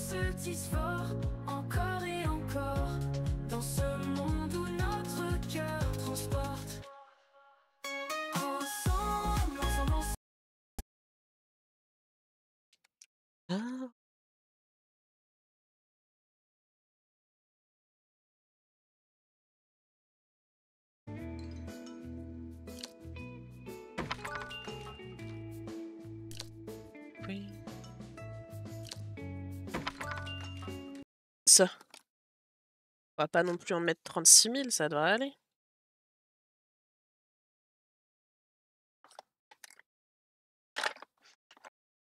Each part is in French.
se disent fort, encore et encore, dans ce monde où notre cœur transporte. Ensemble, ensemble, ensemble. Ah. Oui. Ça. On va pas non plus en mettre 36 000, ça devrait aller.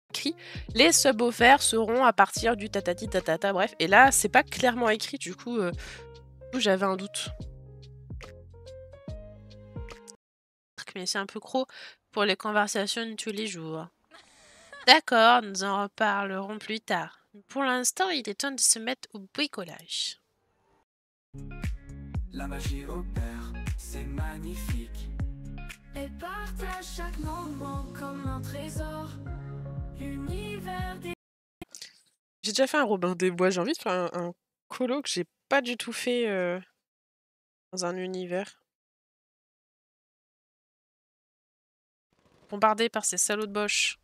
Écrit, les subs offerts seront à partir du tatati tatata, bref. Et là, c'est pas clairement écrit, du coup j'avais un doute. Mais c'est un peu gros pour les conversations de tous les jours. D'accord, nous en reparlerons plus tard. Pour l'instant, il est temps de se mettre au bricolage. La magie opère, c'est magnifique. Elle partage chaque moment comme un trésor. L'univers des... J'ai déjà fait un Robin des Bois, j'ai envie de faire un colo que j'ai pas du tout fait dans un univers. Bombardé par ces salauds de Bosch.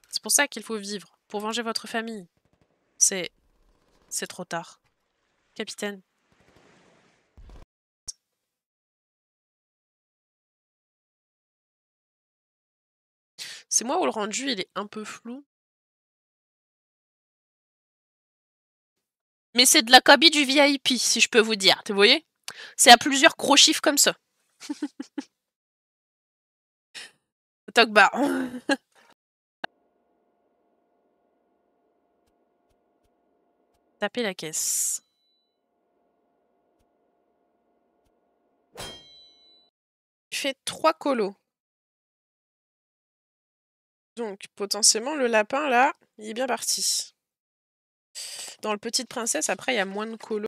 C'est pour ça qu'il faut vivre, pour venger votre famille. C'est trop tard. Capitaine. C'est moi où le rendu il est un peu flou. Mais c'est de la copie du VIP, si je peux vous dire. Vous voyez? C'est à plusieurs gros chiffres comme ça. Toc bar. Taper la caisse. Tu fais 3 colos. Donc, potentiellement, le lapin, là, il est bien parti. Dans le Petite Princesse, après, il y a moins de colos.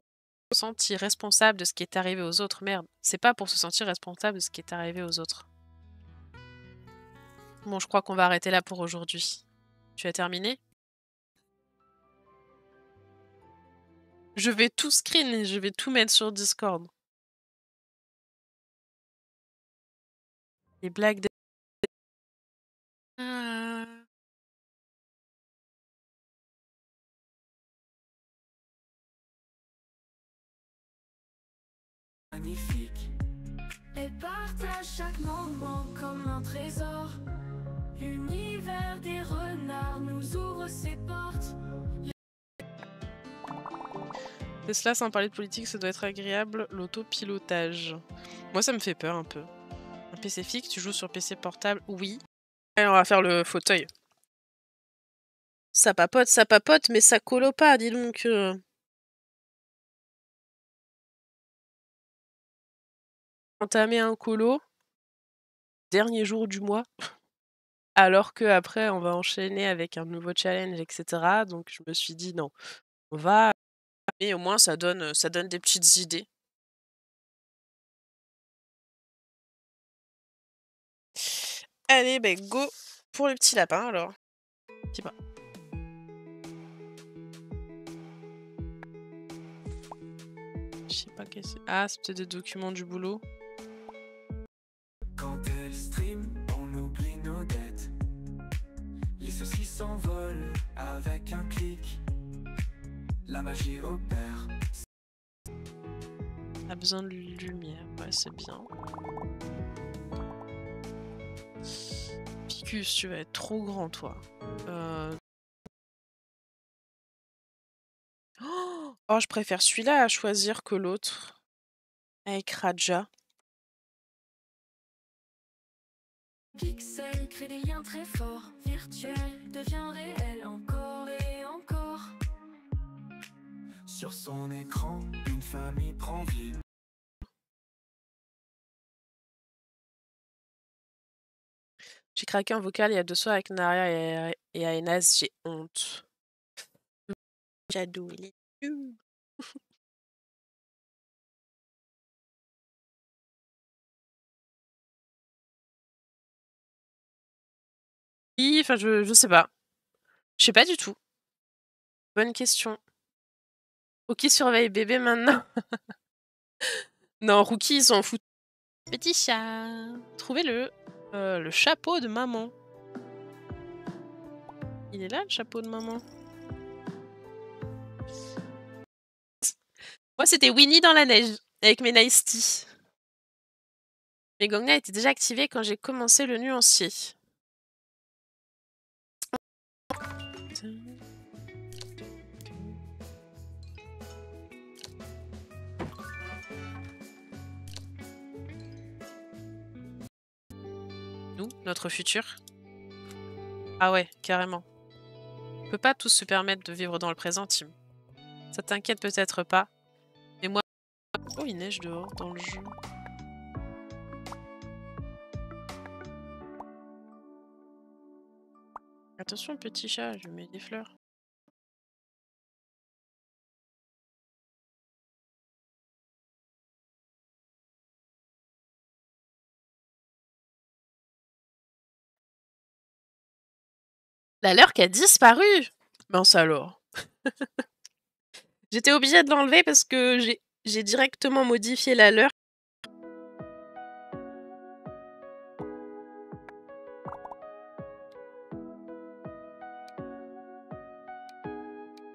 Se sentir responsable de ce qui est arrivé aux autres. Merde, c'est pas pour se sentir responsable de ce qui est arrivé aux autres. Bon, je crois qu'on va arrêter là pour aujourd'hui. Tu as terminé? Je vais tout screen et je vais tout mettre sur Discord. Les blagues de... magnifique. Elle partage chaque moment comme un trésor. L'univers des renards nous ouvre ses portes. Tesla, sans parler de politique, ça doit être agréable, l'autopilotage. Moi, ça me fait peur un peu. Un PC fixe, tu joues sur PC portable? Oui. Allez, on va faire le fauteuil. Ça papote, mais ça colo pas, dis donc. Entamer un colo, dernier jour du mois, alors que après on va enchaîner avec un nouveau challenge, etc. Donc je me suis dit non, on va... Mais au moins ça donne des petites idées. Allez, ben go pour le petit lapin alors. Je sais pas. Je sais pas qu'est-ce que c'est. Ah, c'est peut-être des documents du boulot. Quand elle stream, on oublie nos dettes. Les soucis s'envolent avec un clic. La magie opère. On a besoin de lumière, ouais, c'est bien. Picus, tu vas être trop grand, toi. Oh, je préfère celui-là à choisir que l'autre. Avec Raja. Pixel crée des liens très forts. Virtuel devient réel encore et encore. Sur son écran, une famille prend vie. J'ai craqué en vocal il y a 2 soirs avec Naria et Aenas, j'ai honte. Jadou, il est nul. Oui, enfin, je sais pas. Je sais pas du tout. Bonne question. Oh, qui surveille bébé maintenant? Non, Rookie, ils s'en foutent. Petit chat. Trouvez-le. Le chapeau de maman. Il est là, le chapeau de maman. Moi, c'était Winnie dans la neige, avec mes Nice Tea. Mes Gongna étaient déjà activés quand j'ai commencé le nuancier. Nous, notre futur. Ah ouais, carrément. On peut pas tous se permettre de vivre dans le présent, Tim. Ça t'inquiète peut-être pas. Mais moi... Oh, il neige dehors, dans le jeu. Attention, petit chat, je mets des fleurs. La lurk a disparu! Mince alors. J'étais obligée de l'enlever parce que j'ai directement modifié la lurk.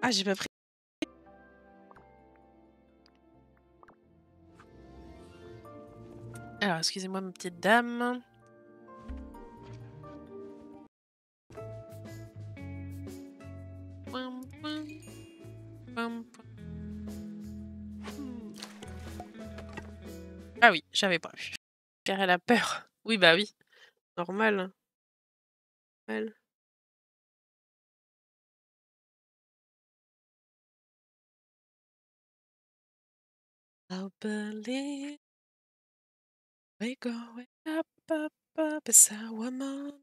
Ah, j'ai pas pris. Alors, excusez-moi, ma petite dame. Ah oui, j'avais pas vu. Car elle a peur. Oui, bah oui. Normal. Normal. I'll believe we going up, up, up, it's our mom.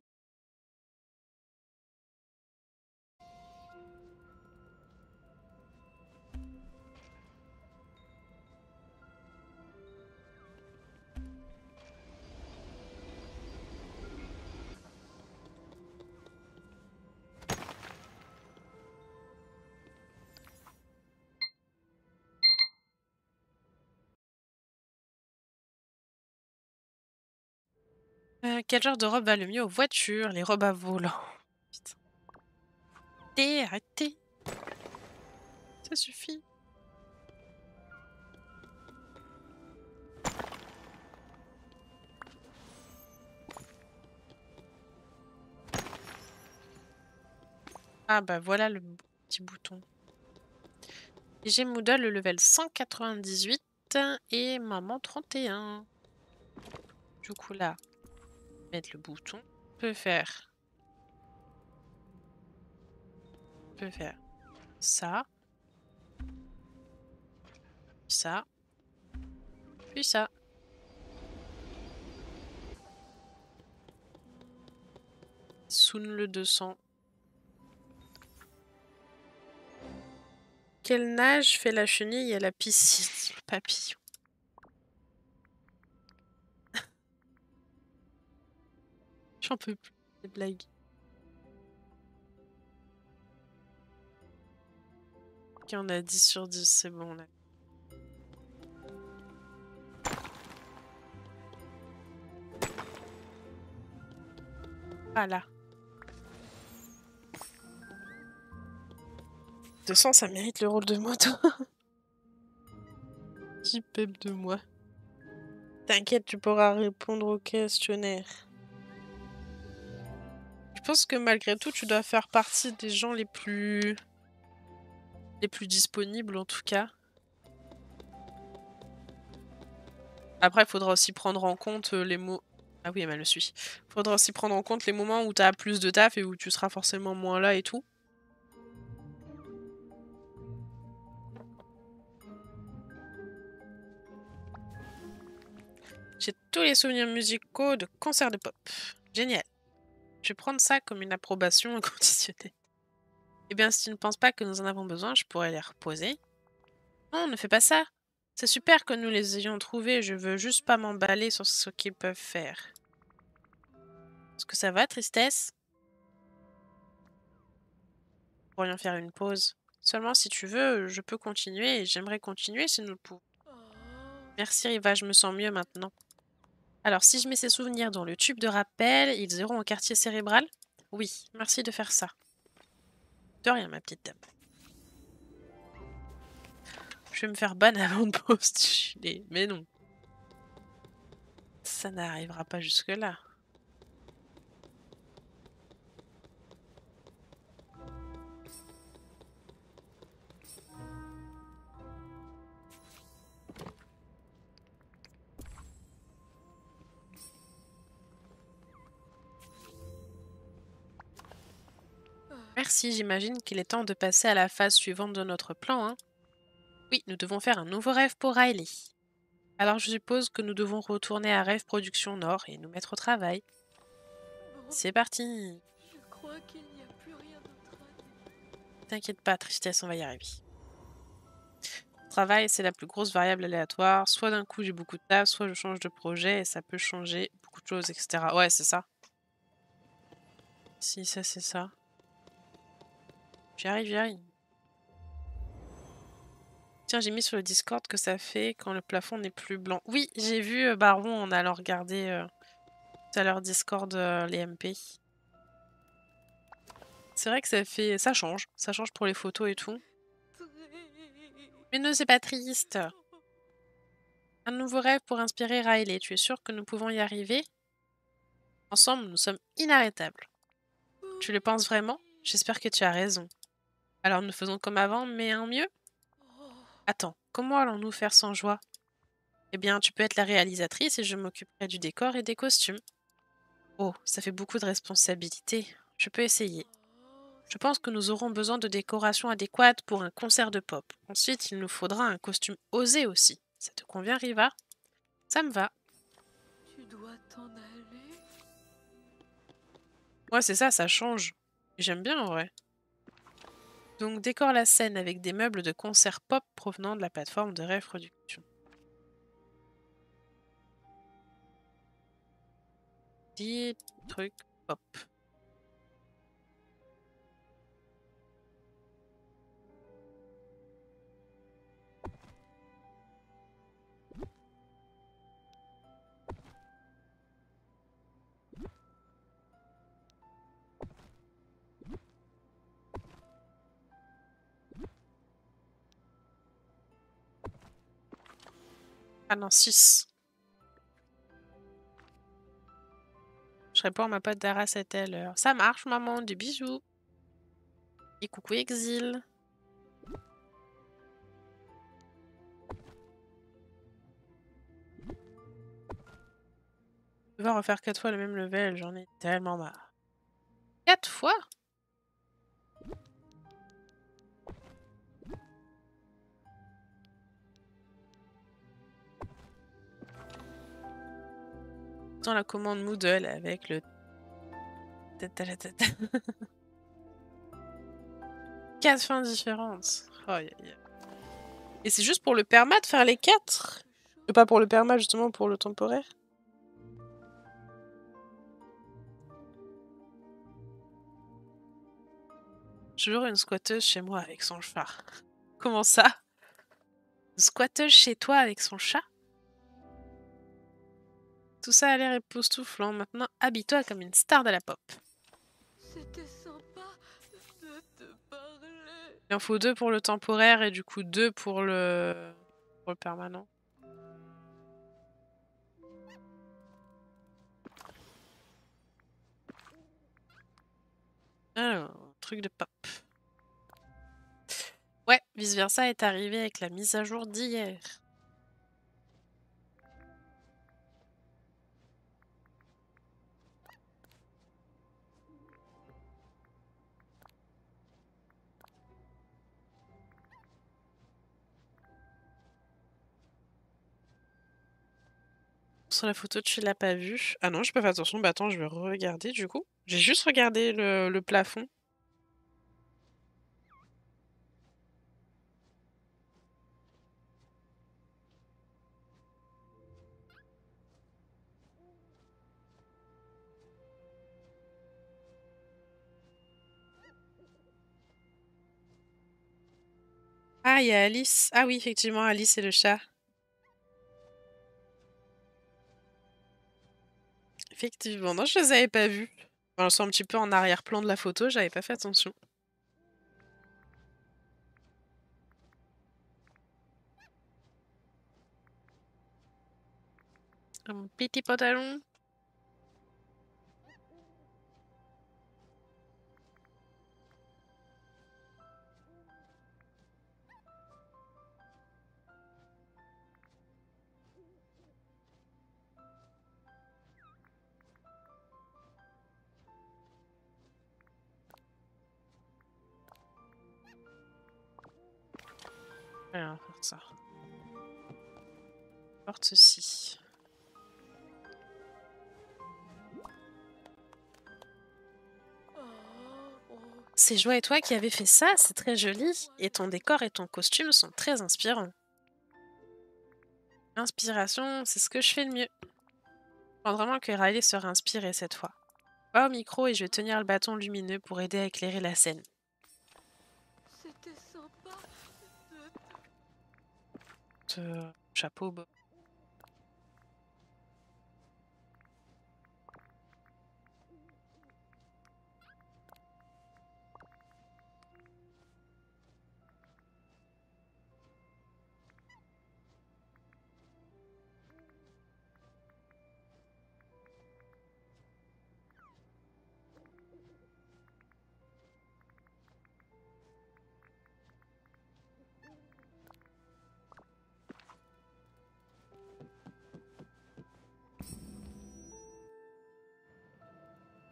Quel genre de robe va le mieux aux voitures? Les robes à volant. Putain. Arrêtez. Ça suffit. Ah bah voilà le petit bouton. J'ai Moodle le level 198 et maman 31. Du coup là, mettre le bouton. On peut faire ça, ça, puis ça. Soon le 200. Quel nage fait la chenille à la piscine? Le papillon. J'en peux plus, des blagues. Ok, on a 10 sur 10, c'est bon là. Voilà. 200, ça mérite le rôle de moto. Qui pep de moi. T'inquiète, tu pourras répondre au questionnaire. Je pense que malgré tout, tu dois faire partie des gens les plus disponibles en tout cas. Après, il faudra aussi prendre en compte les mots. Ah oui, elle me suit. Faudra aussi prendre en compte les moments où t'as plus de taf et où tu seras forcément moins là et tout. J'ai tous les souvenirs musicaux de concerts de pop. Génial. Je vais prendre ça comme une approbation inconditionnelle. Eh bien, si tu ne penses pas que nous en avons besoin, je pourrais les reposer. Non, ne fais pas ça. C'est super que nous les ayons trouvés. Je veux juste pas m'emballer sur ce qu'ils peuvent faire. Est-ce que ça va, tristesse? Nous pourrions faire une pause. Seulement si tu veux, je peux continuer et j'aimerais continuer si nous le pouvons. Merci Riva, je me sens mieux maintenant. Alors, si je mets ces souvenirs dans le tube de rappel, ils iront au quartier cérébral? Oui, merci de faire ça. De rien, ma petite dame. Je vais me faire ban avant de postuler. Mais non. Ça n'arrivera pas jusque-là. Merci, j'imagine qu'il est temps de passer à la phase suivante de notre plan, hein. Oui, nous devons faire un nouveau rêve pour Riley. Alors je suppose que nous devons retourner à Rêve Production Nord et nous mettre au travail. C'est parti. Je crois qu'il n'y a plus rien d'autre à dire. T'inquiète pas, Tristesse, on va y arriver. Travail, c'est la plus grosse variable aléatoire. Soit d'un coup j'ai beaucoup de taf, soit je change de projet et ça peut changer beaucoup de choses, etc. Ouais, c'est ça. Si, ça, c'est ça. J'y arrive, j'y arrive. Tiens, j'ai mis sur le Discord que ça fait quand le plafond n'est plus blanc. Oui, j'ai vu Baron en allant regarder tout à l'heure Discord les MP. C'est vrai que ça fait... Ça change pour les photos et tout. Mais non, c'est pas triste. Un nouveau rêve pour inspirer Riley. Tu es sûr que nous pouvons y arriver? Ensemble, nous sommes inarrêtables. Tu le penses vraiment? J'espère que tu as raison. Alors nous faisons comme avant, mais en mieux? Attends, comment allons-nous faire sans joie? Eh bien, tu peux être la réalisatrice et je m'occuperai du décor et des costumes. Oh, ça fait beaucoup de responsabilités. Je peux essayer. Je pense que nous aurons besoin de décorations adéquates pour un concert de pop. Ensuite, il nous faudra un costume osé aussi. Ça te convient, Riva? Ça me va. Tu dois t'en aller. Ouais, c'est ça, ça change. J'aime bien en vrai. Donc, décore la scène avec des meubles de concert pop provenant de la plateforme de Rêve Production. Des trucs pop. Ah non, 6. Je réponds à ma pote Dara à telle heure. Ça marche, maman, des bisous. Et coucou Exil. Je vais refaire 4 fois le même level, j'en ai tellement marre. 4 fois? Dans la commande Moodle avec le... 4 fins différentes. Oh, et c'est juste pour le perma de faire les 4? Pas pour le perma, justement, pour le temporaire? J'ai toujours une squatteuse chez moi avec son chat. Comment ça? Une squatteuse chez toi avec son chat? Tout ça a l'air époustouflant. Maintenant, habille-toi comme une star de la pop. C'était sympa de te parler. Il en faut 2 pour le temporaire et du coup 2 pour le permanent. Alors, truc de pop. Ouais, vice versa est arrivé avec la mise à jour d'hier. Sur la photo, tu l'as pas vu. Ah non, j'ai pas fait attention. Bah attends, je vais regarder du coup. J'ai juste regardé le plafond. Ah, il y a Alice. Ah oui, effectivement, Alice et le chat. Effectivement, non, je les avais pas vus. Enfin, elles sont un petit peu en arrière-plan de la photo, j'avais pas fait attention. Un petit pantalon. Alors, on va faire ça. Porte ceci. C'est Joie et toi qui avez fait ça, c'est très joli. Et ton décor et ton costume sont très inspirants. Inspiration, c'est ce que je fais le mieux. Je pense vraiment que Riley sera inspirée cette fois. Va au micro et je vais tenir le bâton lumineux pour aider à éclairer la scène. C'était sympa de... Chapeau, Bob.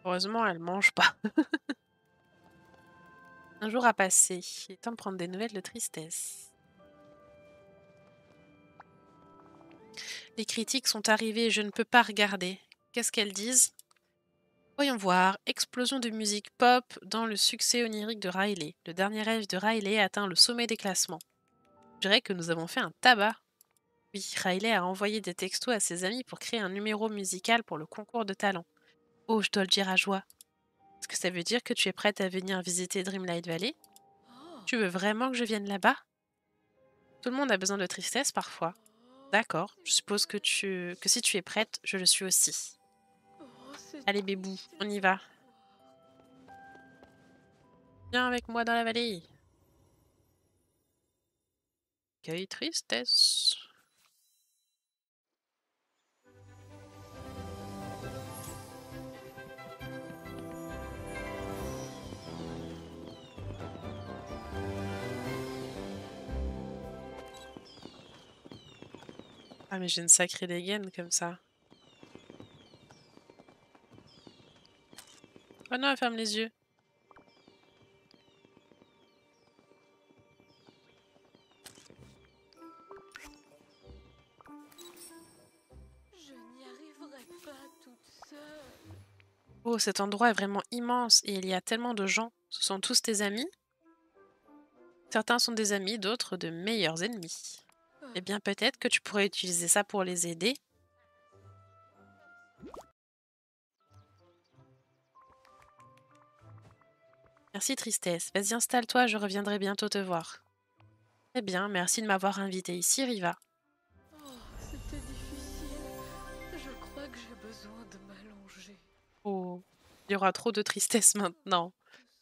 Heureusement, elle mange pas. Un jour a passé. Il est temps de prendre des nouvelles de tristesse. Les critiques sont arrivées et je ne peux pas regarder. Qu'est-ce qu'elles disent? Voyons voir. Explosion de musique pop dans le succès onirique de Riley. Le dernier rêve de Riley a atteint le sommet des classements. Je dirais que nous avons fait un tabac. Oui, Riley a envoyé des textos à ses amis pour créer un numéro musical pour le concours de talent. Oh, je dois le dire à Joie. Est-ce que ça veut dire que tu es prête à venir visiter Dreamlight Valley? Tu veux vraiment que je vienne là-bas? Tout le monde a besoin de tristesse parfois. D'accord, je suppose que si tu es prête, je le suis aussi. Allez, bébou, on y va. Viens avec moi dans la vallée. Cueille tristesse. Ah, mais j'ai une sacrée dégaine comme ça. Oh non, elle ferme les yeux. Je n'y arriverai pas toute seule. Oh, cet endroit est vraiment immense et il y a tellement de gens. Ce sont tous tes amis? Certains sont des amis, d'autres de meilleurs ennemis. Eh bien, peut-être que tu pourrais utiliser ça pour les aider. Merci, Tristesse. Vas-y, installe-toi, je reviendrai bientôt te voir. Très bien, merci de m'avoir invité ici, Riva. Oh, c'était difficile. Je crois que j'ai besoin de m'allonger. Oh, il y aura trop de tristesse maintenant.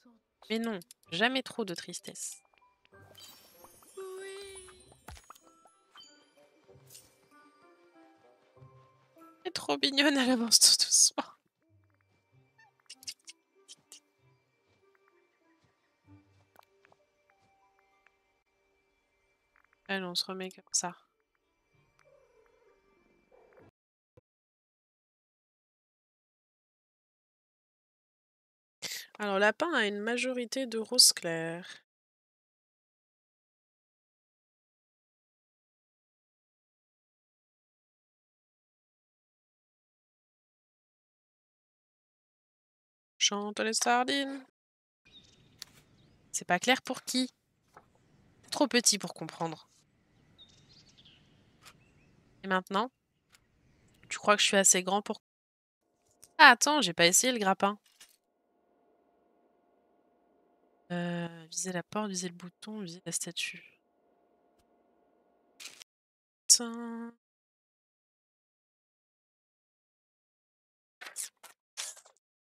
Que sens-tu? Mais non, jamais trop de tristesse. Oui. Elle est trop mignonne, elle avance tout doucement. Allez, on se remet comme ça. Alors, Lapin a une majorité de rose clair. Chante les sardines. C'est pas clair pour qui? Trop petit pour comprendre. Et maintenant? Tu crois que je suis assez grand pour... Ah, attends, j'ai pas essayé le grappin. Viser la porte, viser le bouton, viser la statue. Un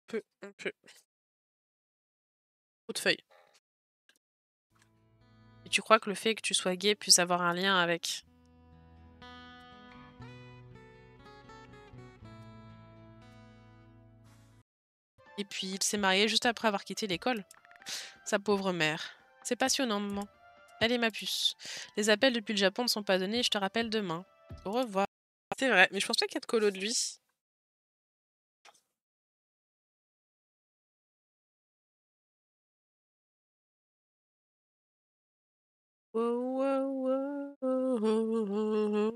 peu. Trop de feuilles. Et tu crois que le fait que tu sois gay puisse avoir un lien avec... Et puis il s'est marié juste après avoir quitté l'école. Sa pauvre mère. C'est passionnant, maman. Allez, ma puce. Les appels depuis le Japon ne sont pas donnés et je te rappelle demain. Au revoir. C'est vrai, mais je pense pas qu'il y a de colo de lui. Oh, oh, oh, oh, oh, oh.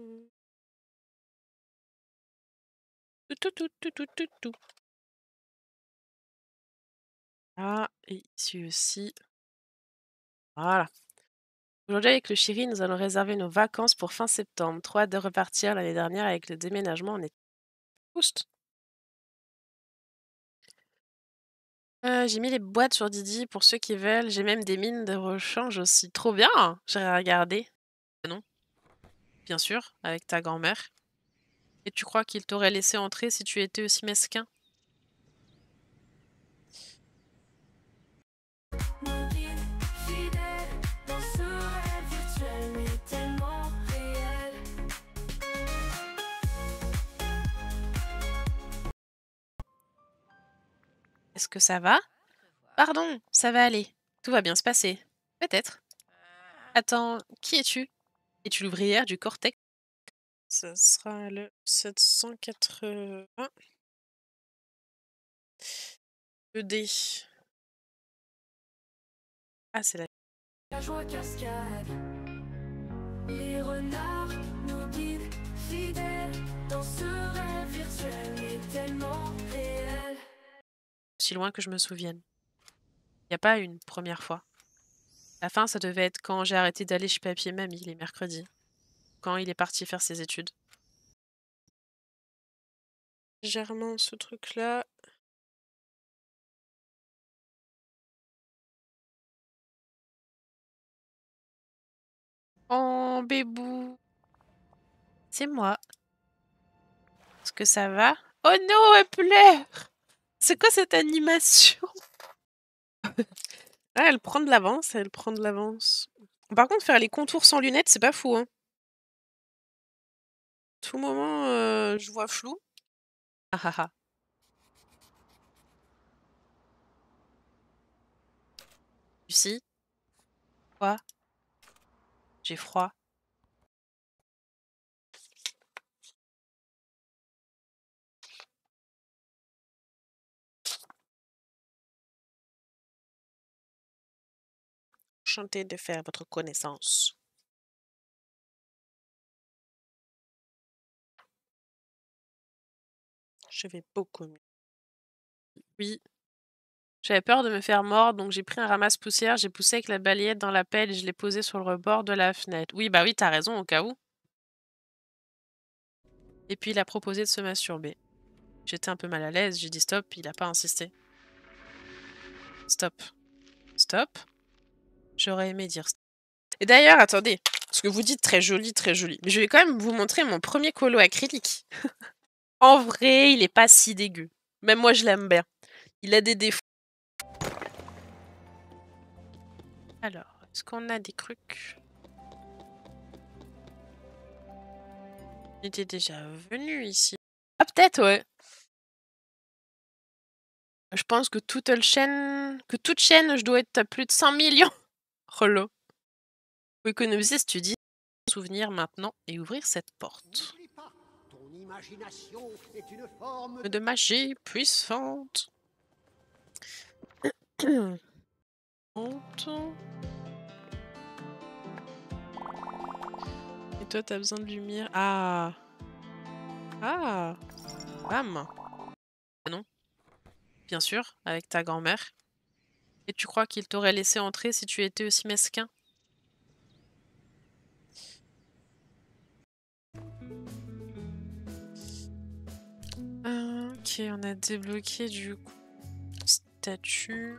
Tout. Ah, et ici aussi. Voilà. Aujourd'hui, avec le chéri, nous allons réserver nos vacances pour fin septembre. Trop hâte de repartir. L'année dernière, avec le déménagement, on est Oust. J'ai mis les boîtes sur Didi pour ceux qui veulent. J'ai même des mines de rechange aussi. Trop bien! J'irai regarder. Non, bien sûr, avec ta grand-mère. Et tu crois qu'il t'aurait laissé entrer si tu étais aussi mesquin? Mobile, fidèle, dans ce rêve virtuel, mais tellement réel. Est-ce que ça va? Pardon, ça va aller. Tout va bien se passer. Peut-être. Attends, qui es-tu? Es-tu l'ouvrière du Cortex? Ça sera le 780. Le D. Ah, c'est la... La joie cascade, les renards, nos guides fidèles, dans ce rêve virtuel, mais tellement réel. aussi loin que je me souvienne. Il n'y a pas une première fois. La fin, ça devait être quand j'ai arrêté d'aller chez Papy et Mamie les mercredis. Quand il est parti faire ses études. Légèrement ce truc-là. Oh, bébou. C'est moi. Est-ce que ça va? Oh non, elle pleure! C'est quoi cette animation? Ah, elle prend de l'avance, elle prend de l'avance. Par contre, faire les contours sans lunettes, c'est pas fou, hein. Tout moment, je vois flou. Ah ah ah. Lucie? Quoi? J'ai froid. Enchanté de faire votre connaissance. Je vais beaucoup mieux. Oui. J'avais peur de me faire mordre, donc j'ai pris un ramasse-poussière, j'ai poussé avec la balayette dans la pelle et je l'ai posé sur le rebord de la fenêtre. Oui, bah oui, t'as raison, au cas où. Et puis il a proposé de se masturber. J'étais un peu mal à l'aise, j'ai dit stop, il a pas insisté. Stop. Stop. J'aurais aimé dire stop. Et d'ailleurs, attendez, parce que vous dites très joli, très joli. Mais je vais quand même vous montrer mon premier colo acrylique. En vrai, il est pas si dégueu. Même moi, je l'aime bien. Il a des défauts. Alors, est-ce qu'on a des trucs? Il était déjà venu ici. Ah, peut-être, ouais. Je pense que toute chaîne, je dois être à plus de 100 millions. Rolo. Faut économiser, si tu dis. Souvenir maintenant et ouvrir cette porte. Ton imagination est une forme De magie puissante. Honte. Et toi, t'as besoin de lumière. Ah. Ah. Bam. Ah non. Bien sûr, avec ta grand-mère. Et tu crois qu'il t'aurait laissé entrer si tu étais aussi mesquin? Ok, on a débloqué du coup. Statue.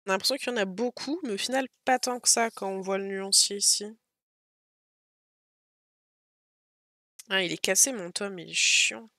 On a l'impression qu'il y en a beaucoup, mais au final, pas tant que ça quand on voit le nuancier ici. Ah, il est cassé mon tome, il est chiant.